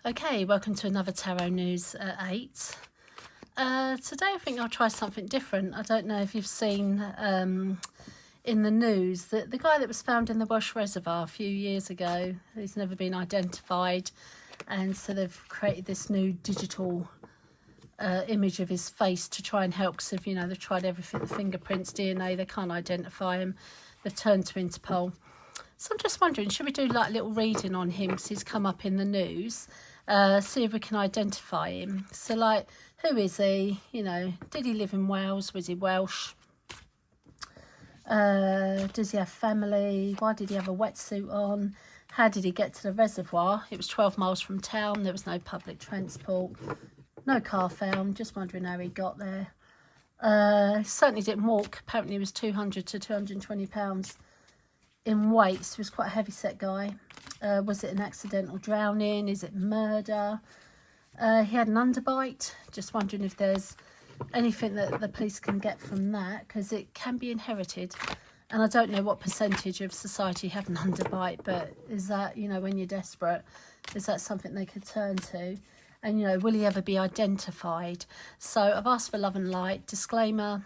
Okay, welcome to another Tarot News at 8. Today I think I'll try something different. I don't know if you've seen in the news that the guy that was found in the Welsh Reservoir a few years ago, he's never been identified, and so they've created this new digital image of his face to try and help, because they've tried everything, the fingerprints, DNA, they can't identify him. They've turned to Interpol. So I'm just wondering, should we do like a little reading on him because he's come up in the news? See if we can identify him. So like, who is he? Did he live in Wales? Was he Welsh? Does he have family? Why did he have a wetsuit on? How did he get to the reservoir? It was 12 miles from town. There was no public transport. No car found. Just wondering how he got there. Certainly didn't walk. Apparently he was 200 to 220 pounds in weight, so he was quite a heavy set guy. Was it an accidental drowning? Is it murder? He had an underbite. Just wondering if there's anything that the police can get from that, because it can be inherited, and I don't know what percentage of society have an underbite, but is that, when you're desperate, is that something they could turn to? And will he ever be identified? So I've asked for love and light. Disclaimer,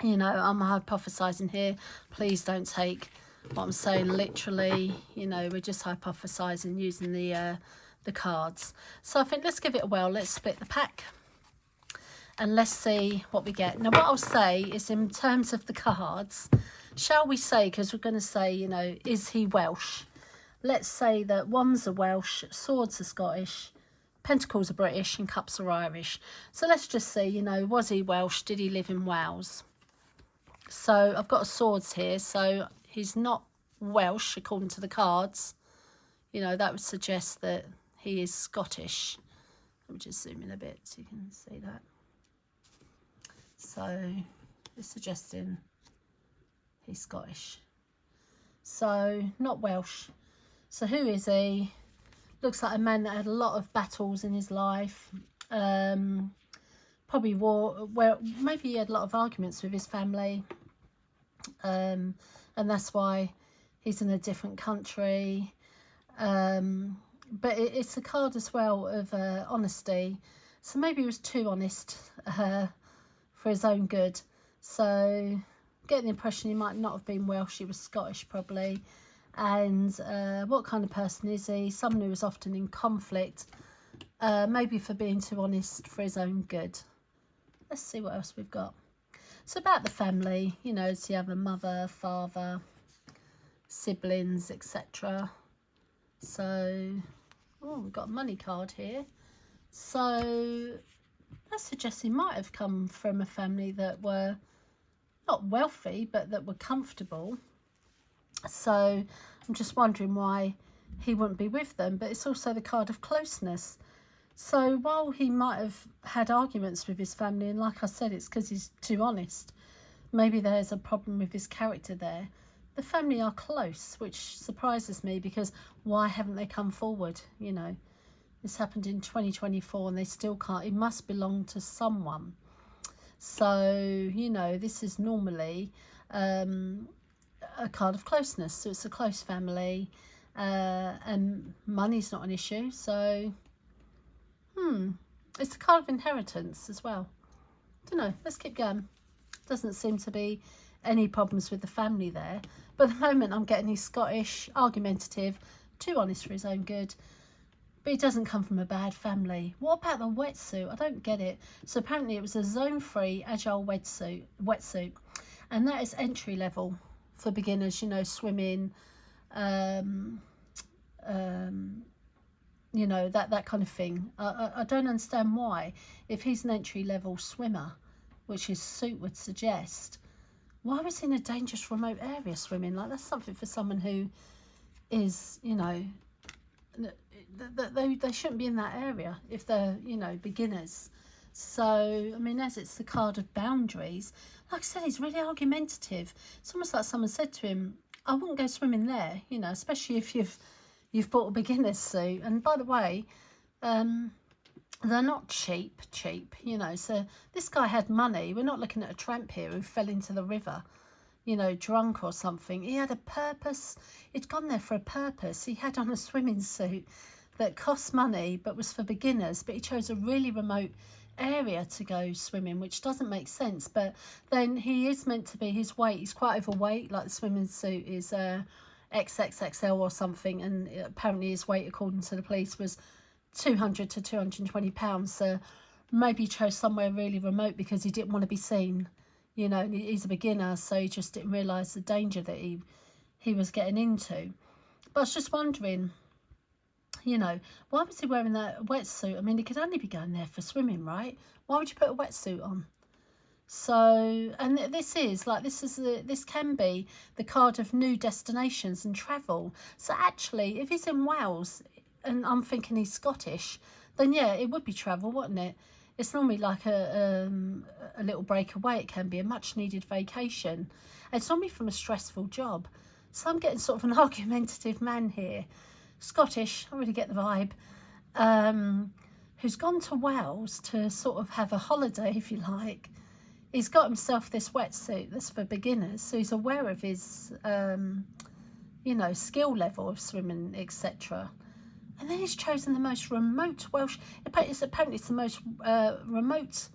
I'm hypothesizing here. Please don't take what I'm saying literally. We're just hypothesizing using the cards. So I think let's give it a whirl. Let's split the pack and let's see what we get. Now what I'll say is, in terms of the cards, shall we say, because we're going to say, is he Welsh? Let's say that wands are Welsh, swords are Scottish, pentacles are British, and cups are Irish. So let's just see, was he Welsh? Did he live in Wales? So I've got swords here, so he's not Welsh according to the cards. That would suggest that he is Scottish. Let me just zoom in a bit so you can see that. So it's suggesting he's Scottish. So not Welsh. So who is he? Looks like a man that had a lot of battles in his life. Probably maybe he had a lot of arguments with his family. And that's why he's in a different country. But it's a card as well of honesty. So maybe he was too honest for his own good. So getting the impression he might not have been Welsh, he was Scottish probably. And what kind of person is he? Someone who was often in conflict, maybe for being too honest for his own good. Let's see what else we've got. So about the family, does he have a mother, father, siblings, etc.? So, we've got a money card here. So that suggests he might have come from a family that were not wealthy, but that were comfortable. So I'm just wondering why he wouldn't be with them. But it's also the card of closeness. So while he might have had arguments with his family, and like I said, it's because he's too honest, maybe there's a problem with his character there. The family are close, which surprises me, because why haven't they come forward? This happened in 2024 and they still can't. It must belong to someone. So, this is normally a card of closeness. So it's a close family, and money's not an issue. So, it's a card of inheritance as well. Don't know. Let's keep going. Doesn't seem to be any problems with the family there. But at the moment I'm getting he's Scottish, argumentative, too honest for his own good. But he doesn't come from a bad family. What about the wetsuit? I don't get it. So apparently it was a zone-free, agile wetsuit. And that is entry level for beginners, swimming, that kind of thing. I don't understand why, if he's an entry level swimmer, which his suit would suggest, why was he in a dangerous remote area swimming? Like, that's something for someone who is, they shouldn't be in that area if they're, beginners. So, I mean, as it's the card of boundaries, like I said, he's really argumentative. It's almost like someone said to him, I wouldn't go swimming there, especially if you've bought a beginner's suit. And by the way, they're not cheap, so this guy had money. We're not looking at a tramp here who fell into the river, drunk or something. He had a purpose. He'd gone there for a purpose. He had on a swimming suit. that cost money but was for beginners, but he chose a really remote area to go swimming, which doesn't make sense. But then he is meant to be, his weight, he's quite overweight, like the swimming suit is XXXL or something, and apparently his weight, according to the police, was 200 to 220 pounds. So maybe he chose somewhere really remote because he didn't want to be seen. You know, he's a beginner, so he just didn't realise the danger that he was getting into. But I was just wondering, you know, why was he wearing that wetsuit? I mean, he could only be going there for swimming, right? Why would you put a wetsuit on? So, and this can be the card of new destinations and travel. So actually, if he's in Wales, and I'm thinking he's Scottish, then yeah, it would be travel, wouldn't it? It's normally like a little break away. It can be a much needed vacation. And it's normally from a stressful job. So I'm getting sort of an argumentative man here. Scottish, I really get the vibe. Who's gone to Wales to sort of have a holiday, if you like. He's got himself this wetsuit that's for beginners. So he's aware of his, you know, skill level of swimming, etc. And then he's chosen the most remote Welsh, apparently it's the most remote,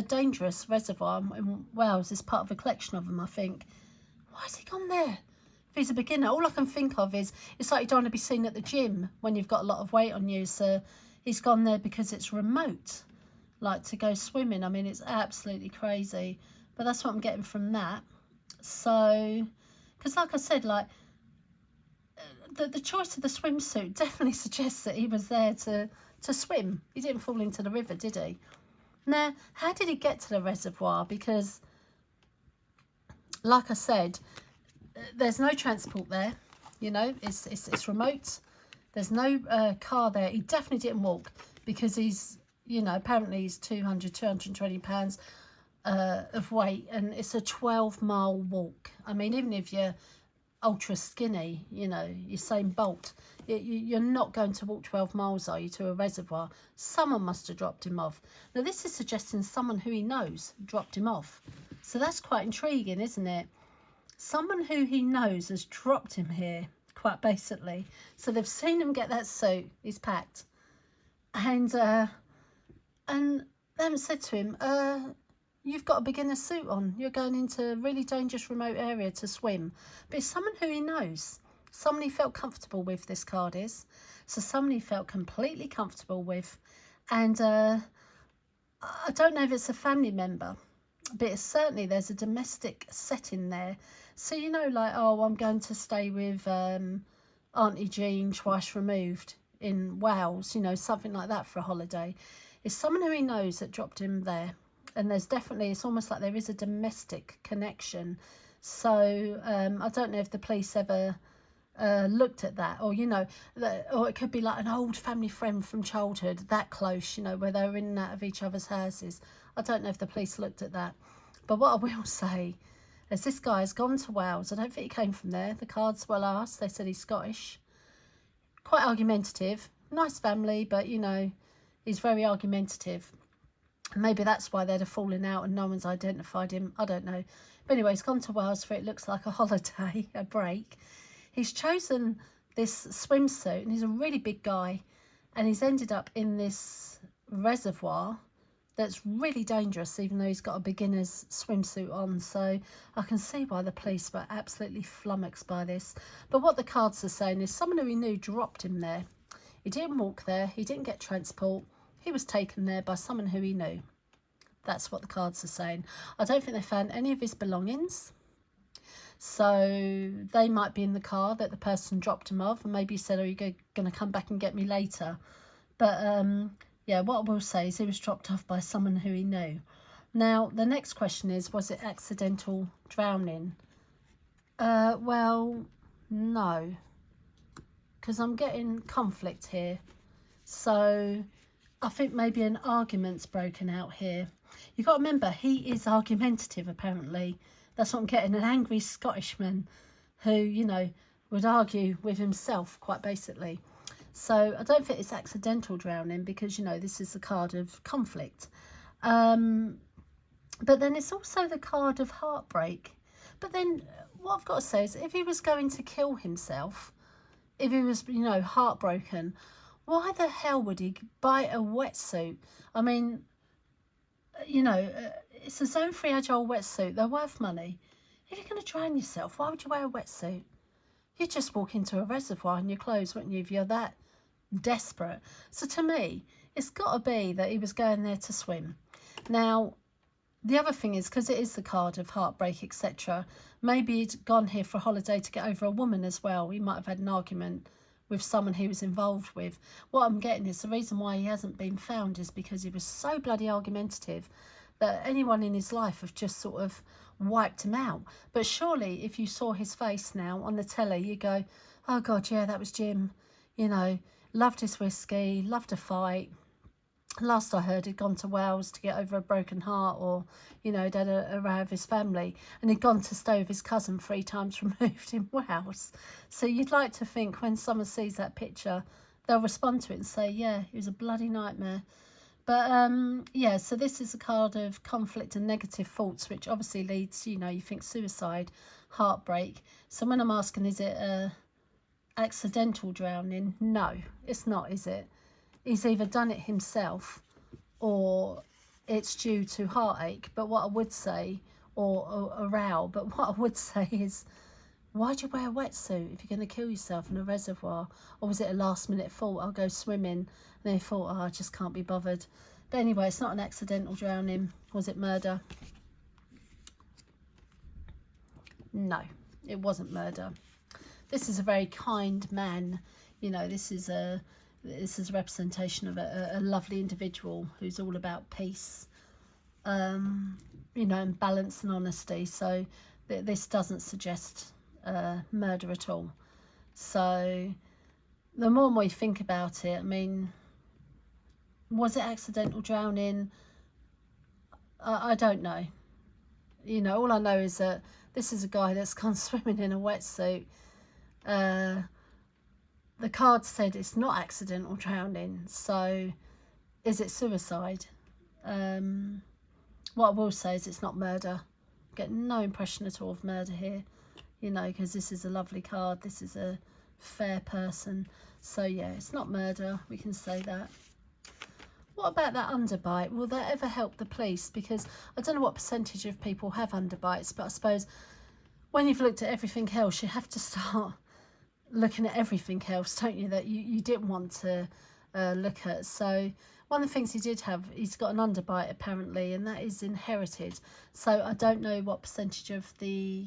dangerous reservoir in Wales. It's part of a collection of them, I think. Why has he gone there? If he's a beginner, all I can think of is, it's like you don't want to be seen at the gym when you've got a lot of weight on you. So he's gone there because it's remote, like to go swimming. I mean, it's absolutely crazy. But that's what I'm getting from that. So, because like I said, like, the choice of the swimsuit definitely suggests that he was there to swim. He didn't fall into the river, did he? Now, how did he get to the reservoir? Because, like I said, there's no transport there. You know, it's remote. There's no car there. He definitely didn't walk because he's, you know, apparently he's 220 pounds of weight, and it's a 12-mile walk. I mean, even if you're ultra skinny, you know, Usain Bolt, you're not going to walk 12 miles, are you, to a reservoir? Someone must have dropped him off. Now, this is suggesting someone who he knows dropped him off. So that's quite intriguing, isn't it? Someone who he knows has dropped him here, quite basically. So they've seen him get that suit. He's packed. And they haven't said to him, you've got a beginner suit on. You're going into a really dangerous remote area to swim. But it's someone who he knows. Someone he felt comfortable with, this card is. So someone he felt completely comfortable with. And I don't know if it's a family member, but it's certainly there's a domestic setting there. So, you know, like, oh, I'm going to stay with Auntie Jean twice removed in Wales, you know, something like that for a holiday. It's someone who he knows that dropped him there. And there's definitely, it's almost like there is a domestic connection. So I don't know if the police ever looked at that, or, you know, or it could be like an old family friend from childhood, that close, you know, where they were in and out of each other's houses. I don't know if the police looked at that. But what I will say is this guy has gone to Wales. I don't think he came from there. The cards well asked. They said he's Scottish. Quite argumentative. Nice family, but, you know, he's very argumentative. Maybe that's why they'd have fallen out and no one's identified him. I don't know. But anyway, he's gone to Wales for, it looks like, a holiday, a break. He's chosen this swimsuit, and he's a really big guy. And he's ended up in this reservoir that's really dangerous, even though he's got a beginner's swimsuit on. So I can see why the police were absolutely flummoxed by this. But what the cards are saying is someone who he knew dropped him there. He didn't walk there. He didn't get transport. He was taken there by someone who he knew. That's what the cards are saying. I don't think they found any of his belongings. So they might be in the car that the person dropped him off, and maybe he said, are you going to come back and get me later? But yeah, what I will say is he was dropped off by someone who he knew. Now, the next question is, was it accidental drowning? Well, no. Because I'm getting conflict here. So I think maybe an argument's broken out here. You've got to remember, he is argumentative, apparently. That's what I'm getting, an angry Scottishman who, you know, would argue with himself, quite basically. So I don't think it's accidental drowning because, you know, this is the card of conflict. But then it's also the card of heartbreak. But then what I've got to say is, if he was going to kill himself, if he was, you know, heartbroken, Why the hell would he buy a wetsuit? I mean, you know, it's a zone free agile wetsuit. They're worth money. If you're going to drown yourself, why would you wear a wetsuit? You'd just walk into a reservoir in your clothes, wouldn't you, if you're that desperate? So to me, it's got to be that he was going there to swim. Now, the other thing is, because it is the card of heartbreak, etc., maybe he'd gone here for a holiday to get over a woman as well. He might have had an argument with someone he was involved with. What I'm getting is the reason why he hasn't been found is because he was so bloody argumentative that anyone in his life have just sort of wiped him out. But surely if you saw his face now on the telly, you go, oh God, yeah, that was Jim. You know, loved his whiskey, loved a fight. Last I heard, he'd gone to Wales to get over a broken heart, or, you know, he'd had a row with his family, and he'd gone to stay with his cousin 3 times removed in Wales. So you'd like to think when someone sees that picture, they'll respond to it and say, yeah, it was a bloody nightmare. But, yeah, so this is a card of conflict and negative thoughts, which obviously leads, you know, you think suicide, heartbreak. So when I'm asking, is it a accidental drowning? No, it's not, is it? He's either done it himself or it's due to heartache. But what I would say, or a row, but what I would say is, why'd you wear a wetsuit if you're going to kill yourself in a reservoir? Or was it a last minute thought, I'll go swimming, and then he thought, oh, I just can't be bothered. But anyway, it's not an accidental drowning. Was it murder? No, it wasn't murder. This is a very kind man. You know, this is a representation of a lovely individual who's all about peace, you know, and balance and honesty. So this doesn't suggest murder at all. So the more and more you think about it, I mean, was it accidental drowning? I don't know. You know, all I know is that this is a guy that's gone swimming in a wetsuit. The card said it's not accidental drowning, so is it suicide? What I will say is it's not murder. Get no impression at all of murder here, you know, because this is a lovely card. This is a fair person. So yeah, it's not murder, we can say that. What about that underbite? Will that ever help the police? Because I don't know what percentage of people have underbites, but I suppose when you've looked at everything else, you have to start looking at everything else, don't you, that you didn't want to look at. So one of the things he did have, he's got an underbite apparently, and that is inherited. So I don't know what percentage of the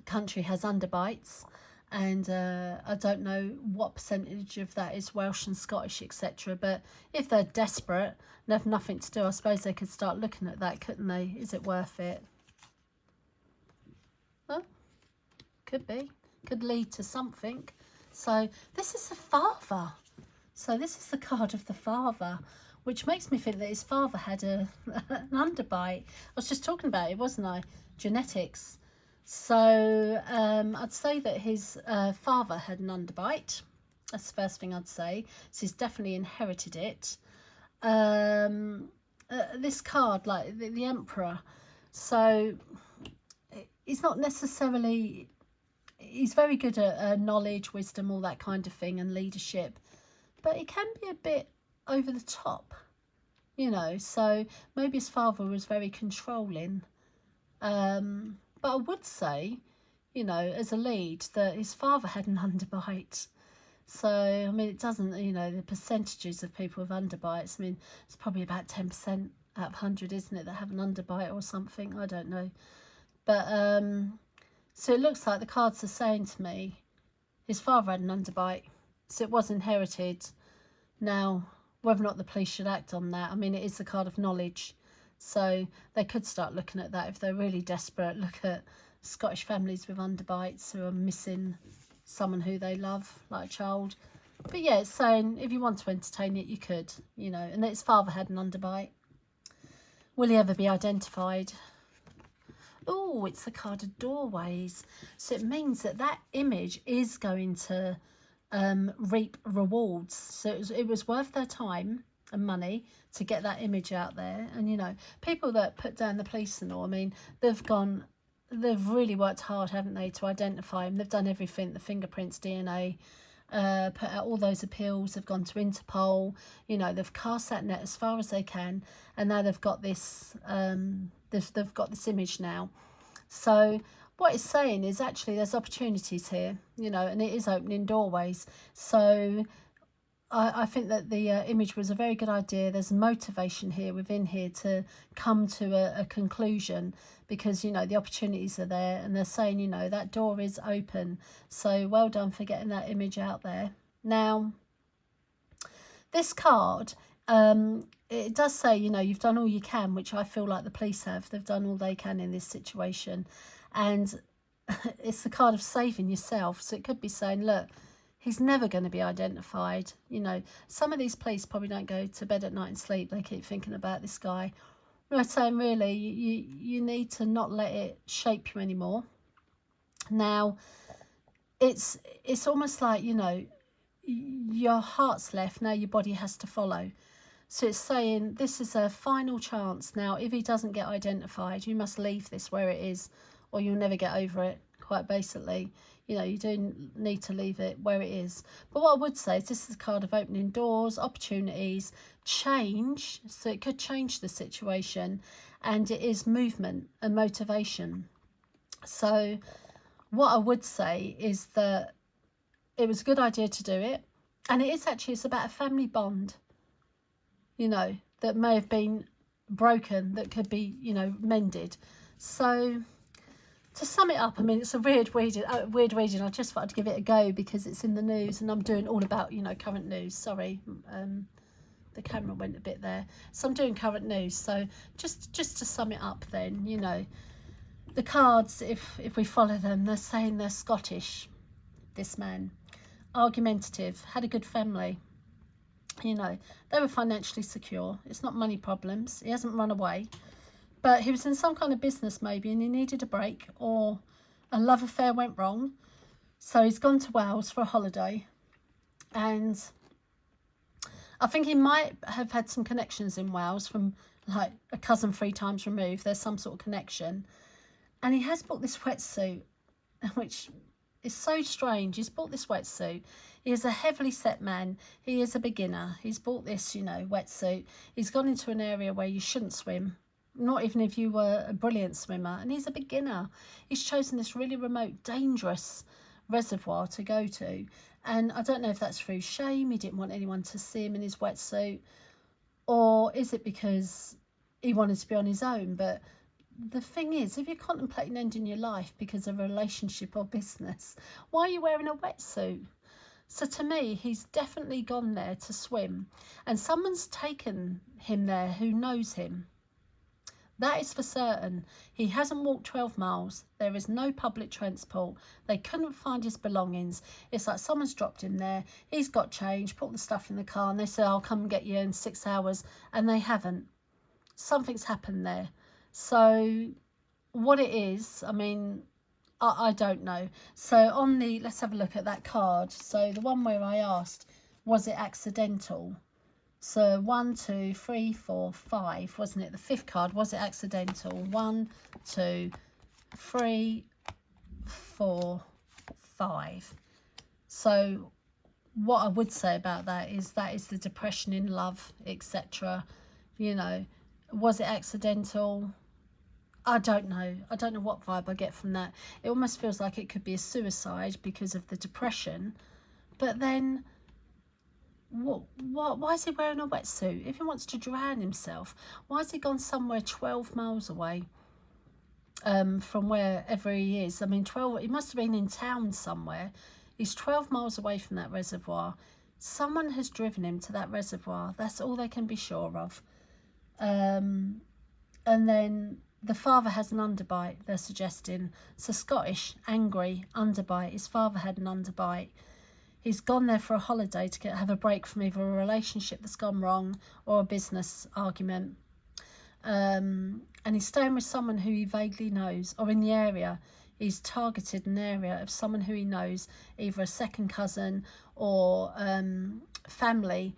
country has underbites, and I don't know what percentage of that is Welsh and Scottish, etc. But if they're desperate and have nothing to do, I suppose they could start looking at that, couldn't they? Is it worth it? Well, could be, could lead to something. So this is the father. So this is the card of the father, which makes me think that his father had an underbite. I was just talking about it, wasn't I? Genetics. So I'd say that his father had an underbite. That's the first thing I'd say. So he's definitely inherited it. This card, like the Emperor. So he's not necessarily... He's very good at knowledge, wisdom, all that kind of thing, and leadership. But he can be a bit over the top, you know. So maybe his father was very controlling. But I would say, you know, as a lead, that his father had an underbite. So, I mean, it doesn't, you know, the percentages of people with underbites, I mean, it's probably about 10% out of 100, isn't it, that have an underbite or something? I don't know. But, so it looks like the cards are saying to me, his father had an underbite, so it was inherited. Now, whether or not the police should act on that, I mean, it is the card of knowledge. So they could start looking at that if they're really desperate. Look at Scottish families with underbites who are missing someone who they love, like a child. But yeah, it's saying if you want to entertain it, you could, you know. And his father had an underbite. Will he ever be identified? Oh, it's the card of doorways. So it means that that image is going to reap rewards. So it was worth their time and money to get that image out there. And, you know, people that put down the police and all, I mean, they've really worked hard, haven't they, to identify him. They've done everything, the fingerprints, DNA, put out all those appeals, have gone to Interpol, you know, they've cast that net as far as they can, and now they've got this they've got this image now. So what it's saying is actually there's opportunities here, you know, and it is opening doorways. So I think that the image was a very good idea. There's motivation here within here to come to a conclusion, because, you know, the opportunities are there, and they're saying, you know, that door is open. So well done for getting that image out there. Now, this card, it does say, you know, you've done all you can, which I feel like the police have. They've done all they can in this situation. And it's the card of saving yourself. So it could be saying, look, he's never going to be identified. You know, some of these police probably don't go to bed at night and sleep. They keep thinking about this guy. We're saying, really, you need to not let it shape you anymore. Now, it's almost like, you know, your heart's left, now your body has to follow. So it's saying this is a final chance. Now, if he doesn't get identified, you must leave this where it is, or you'll never get over it, quite basically. You know, you do need to leave it where it is. But what I would say is this is a card of opening doors, opportunities, change. So it could change the situation. And it is movement and motivation. So what I would say is that it was a good idea to do it. And it is actually, it's about a family bond, you know, that may have been broken, that could be, you know, mended. So to sum it up, I mean, it's a weird reading. I just thought I'd give it a go because it's in the news, and I'm doing all about, you know, current news. Sorry, the camera went a bit there. So I'm doing current news. So just to sum it up, then, you know, the cards, if we follow them, they're saying they're Scottish. This man, argumentative, had a good family. You know, they were financially secure. It's not money problems. He hasn't run away. But he was in some kind of business maybe, and he needed a break, or a love affair went wrong. So he's gone to Wales for a holiday. And I think he might have had some connections in Wales from, like, a cousin 3 times removed. There's some sort of connection. And he has bought this wetsuit, which is so strange. He's bought this wetsuit. He is a heavily set man. He is a beginner. He's bought this, you know, wetsuit. He's gone into an area where you shouldn't swim. Not even if you were a brilliant swimmer. And he's a beginner. He's chosen this really remote, dangerous reservoir to go to. And I don't know if that's through shame. He didn't want anyone to see him in his wetsuit. Or is it because he wanted to be on his own? But the thing is, if you're contemplating ending your life because of a relationship or business, why are you wearing a wetsuit? So to me, he's definitely gone there to swim. And someone's taken him there who knows him. That is for certain. He hasn't walked 12 miles. There is no public transport. They couldn't find his belongings. It's like someone's dropped him there. He's got change, put the stuff in the car, and they say, I'll come and get you in 6 hours. And they haven't. Something's happened there. So what it is, I mean, I don't know. So on the, let's have a look at that card. So the one where I asked, was it accidental? So 1, 2, 3, 4, 5, wasn't it? The 5th card, was it accidental? 1, 2, 3, 4, 5. So what I would say about that is the depression in love, etc. You know, was it accidental? I don't know. I don't know what vibe I get from that. It almost feels like it could be a suicide because of the depression. But then, why is he wearing a wetsuit? If he wants to drown himself, why has he gone somewhere 12 miles away from wherever he is? I mean, he must have been in town somewhere. He's 12 miles away from that reservoir. Someone has driven him to that reservoir. That's all they can be sure of. And then the father has an underbite, they're suggesting. So Scottish, angry, underbite. His father had an underbite. He's gone there for a holiday to have a break from either a relationship that's gone wrong or a business argument. And he's staying with someone who he vaguely knows, or in the area. He's targeted an area of someone who he knows, either a second cousin or family,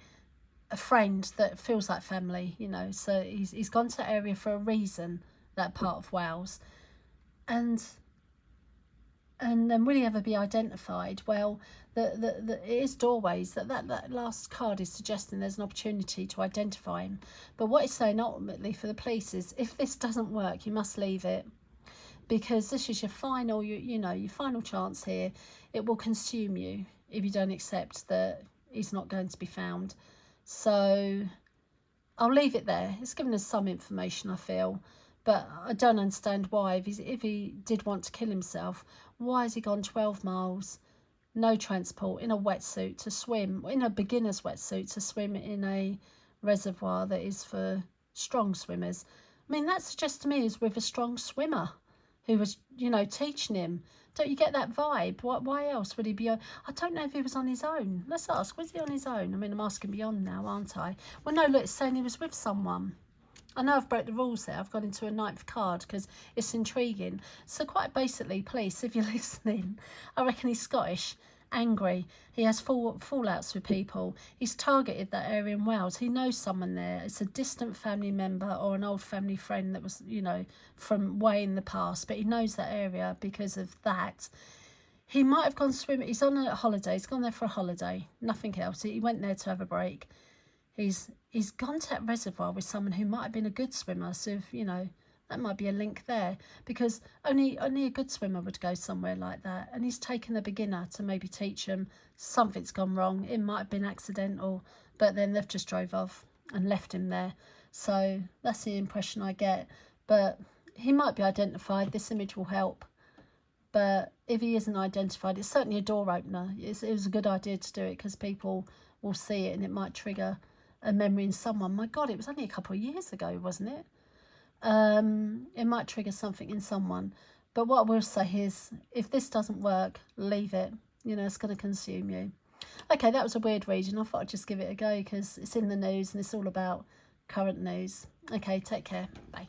a friend that feels like family, you know. So he's gone to that area for a reason, that part of Wales. And And then will he ever be identified? Well, it is doorways. That last card is suggesting there's an opportunity to identify him. But what it's saying ultimately for the police is, if this doesn't work, you must leave it, because this is your final, your final chance here. It will consume you if you don't accept that he's not going to be found. So I'll leave it there. It's given us some information, I feel. But I don't understand why, if he did want to kill himself, why has he gone 12 miles, no transport, in a wetsuit to swim, in a beginner's wetsuit to swim in a reservoir that is for strong swimmers? I mean, that suggests to me he's with a strong swimmer who was, teaching him. Don't you get that vibe? Why else would he be? I don't know if he was on his own. Let's ask, was he on his own? I mean, I'm asking beyond now, aren't I? Well, no, look, it's saying he was with someone. I know I've broke the rules there. I've gone into a 9th card because it's intriguing. So quite basically, police, if you're listening, I reckon he's Scottish, angry. He has fallouts with people. He's targeted that area in Wales. He knows someone there. It's a distant family member or an old family friend that was, from way in the past. But he knows that area because of that. He might have gone swimming. He's on a holiday. He's gone there for a holiday. Nothing else. He went there to have a break. He's gone to that reservoir with someone who might have been a good swimmer. So, that might be a link there, because only a good swimmer would go somewhere like that. And he's taken a beginner to maybe teach him something's gone wrong. It might have been accidental, but then they've just drove off and left him there. So that's the impression I get. But he might be identified. This image will help. But if he isn't identified, it's certainly a door opener. It was a good idea to do it, because people will see it and it might trigger a memory in someone. My God, it was only a couple of years ago, wasn't it? It might trigger something in someone. But what I will say is, if this doesn't work, leave it. It's going to consume you. Okay, that was a weird reading. I thought I'd just give it a go because it's in the news and it's all about current news. Okay, take care. Bye.